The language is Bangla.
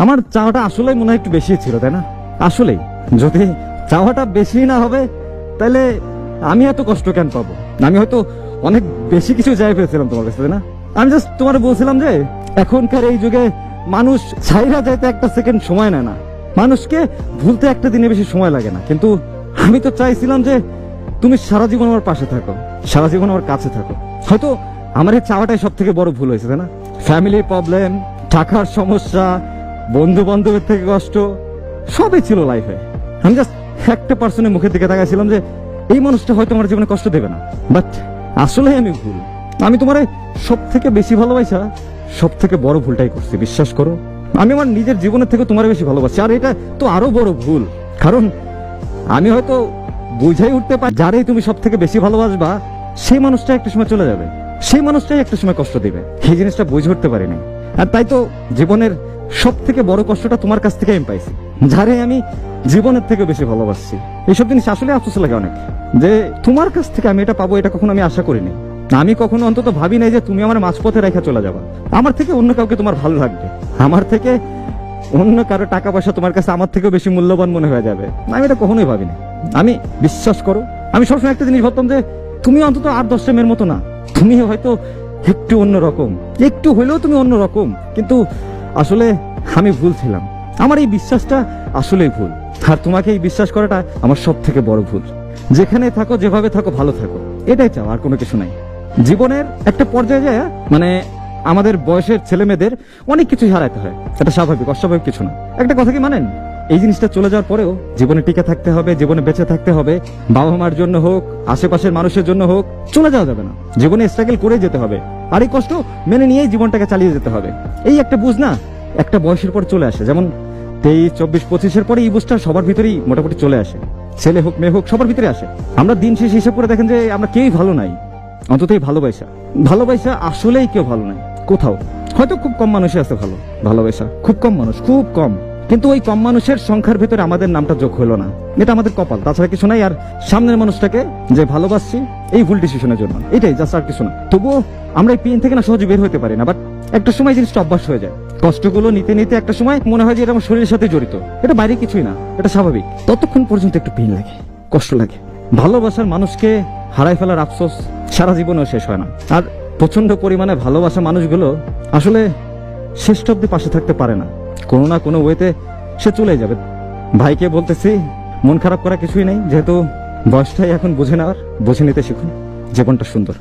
আমার চাওয়াটা আসলেই মনে হয় একটু বেশি ছিল, তাই না? আসলেই যদি চাওয়াটা বেশি না হবে তাহলে আমি এত কষ্ট কেন পাবো? আমি হয়তো অনেক বেশি কিছু চাই পেয়েছিলাম তোমার কাছে, তাই না? আমি জাস্ট তোমার বলছিলাম যে এখনকার এই যুগে মানুষ ছাইরা যাইতে একটা সেকেন্ড সময় নেয় না, মানুষকে ভুলতে একটা দিনে বেশি সময় লাগে না। কিন্তু আমি তো চাইছিলাম যে তুমি সারা জীবন আমার পাশে থাকো, সারা জীবন আমার কাছে থাকো। হয়তো আমার এই চাওয়াটাই সব থেকে বড় ভুল হয়েছে, তাই না? ফ্যামিলির প্রবলেম, টাকার সমস্যা, বন্ধু বান্ধবের থেকে কষ্ট, সবই ছিল লাইফে। আমি জাস্ট একটা পার্সনের মুখের দিকে তাকাইছিলাম যে এই মানুষটা হয়তো আমার জীবনে কষ্ট দেবে না। বাট আসলে আমি ভুল। আমি তোমার সব থেকে বেশি ভালোবাসা সব থেকে বড় ভুলটাই করছি, বিশ্বাস করো। আমি আমার নিজের জীবনের থেকে তোমার বেশি ভালোবাসি, আর এটা তো আরো বড় ভুল। কারণ আমি হয়তো বুঝাই উঠতে পারি যারাই তুমি সব থেকে বেশি ভালোবাসবা সেই মানুষটা একটা সময় চলে যাবে, সেই মানুষটাই একটা সময় কষ্ট দিবে। এই জিনিসটা বুঝে উঠতে পারিনি। আর তাই তো জীবনের সব থেকে বড় কষ্টটা তোমার কাছ থেকে আমি পাইছি, যারে আমি জীবনের থেকে বেশি ভালোবাসছি। এইসব জিনিস আসলে আফসোস লাগে অনেক, যে তোমার কাছ থেকে আমি এটা পাবো, এটা কখনো আমি আশা করিনি। আমি কখনো অন্তত ভাবি নাই যে তুমি আমার মাঝপথে রেখে চলে যাবা। আমার থেকে অন্য কাউকে তোমার ভালো লাগবে, আমার থেকে অন্য কারো টাকা পয়সা তোমার কাছে আমার থেকেও বেশি মূল্যবান মনে হয়ে যাবে। আমি এটা কখনোই ভাবিনি। আমি, বিশ্বাস করো, আমি সবসময় একটা জিনিস ভাবতাম যে তুমি অন্তত 8-10টা মেয়ের মতো না, তুমি হয়তো একটু অন্যরকম, একটু হলেও তুমি অন্যরকম। কিন্তু আসলে আমি ভুল ছিলাম। আমার এই বিশ্বাসটা আসলেই ভুল, আর তোমাকে এই বিশ্বাস করাটা আমার সব থেকে বড় ভুল। যেখানে থাকো, যেভাবে থাকো, ভালো থাকো, এটাই চাও, আর কোনো কিছু নাই। জীবনের একটা পর্যায়ে যায়, মানে আমাদের বয়সের ছেলে মেয়েদের অনেক কিছুই হারাইতে হয়, এটা স্বাভাবিক, অস্বাভাবিক কিছু না। একটা কথা কি মানেন, এই জিনিসটা চলে যাওয়ার পরেও জীবনে টিকে থাকতে হবে, জীবনে বেঁচে থাকতে হবে। বাবা মার জন্য হোক, আশেপাশের মানুষের জন্য হোক, চলে যাওয়া যাবে না। জীবনে স্ট্রাগল করে যেতে হবে, আর এই কষ্ট মেনে নিয়েই জীবনটাকে চালিয়ে যেতে হবে। এই একটা বুঝ না একটা বয়সের পর চলে আসে, যেমন 23, 24, 25-এর পরে এই বুঝটা সবার ভিতরেই মোটামুটি চলে আসে। ছেলে হোক মেয়ে হোক, সবার ভিতরে আসে। আমরা দিন শেষ হিসাব করে দেখেন যে আমরা কেউই ভালো নাই, অন্তত এই ভালোবাসা আসলেই কেউ ভালো নাই কোথাও। হয়তো খুব কম মানুষই আছে ভালো, ভালোবাসা খুব কম মানুষ, খুব কম। কিন্তু ওই কম মানুষের সংখ্যার ভিতরে আমাদের নামটা যোগ হলো না, এটা আমাদের কপাল, তাছাড়া কিছু নাই। আর সামনের মানুষটাকে যে ভালোবাসছি এই ভুল ডিসিশনের জন্য, এটাই জাস্ট, আর কিছু না। তবুও আমরা এই পেন থেকে না সহজে বের হতে পারি না। বাট একটা সময় জিনিসটা অভ্যাস হয়ে যায়, কষ্টগুলো নিতে নিতে একটা সময় মনে হয় যে এটা আমার শরীরের সাথে জড়িত, এটা বাইরে কিছুই না, এটা স্বাভাবিক। ততক্ষণ পর্যন্ত একটু পেন লাগে, কষ্ট লাগে। ভালোবাসার মানুষকে হারাই ফেলার আফসোস সারা জীবনেও শেষ হয় না। আর প্রচন্ড পরিমাণে ভালোবাসা মানুষগুলো আসলে শেষ অব্দি পাশে থাকতে পারে না, কোনো না কোনো ওয়েতে সে চলে যাবে। ভাইকে বলতেছি, মন খারাপ করা কিছুই নেই, যেহেতু বয়সটাই এখন বুঝে নেওয়ার, বুঝে নিতে শিখুন, জীবনটা সুন্দর।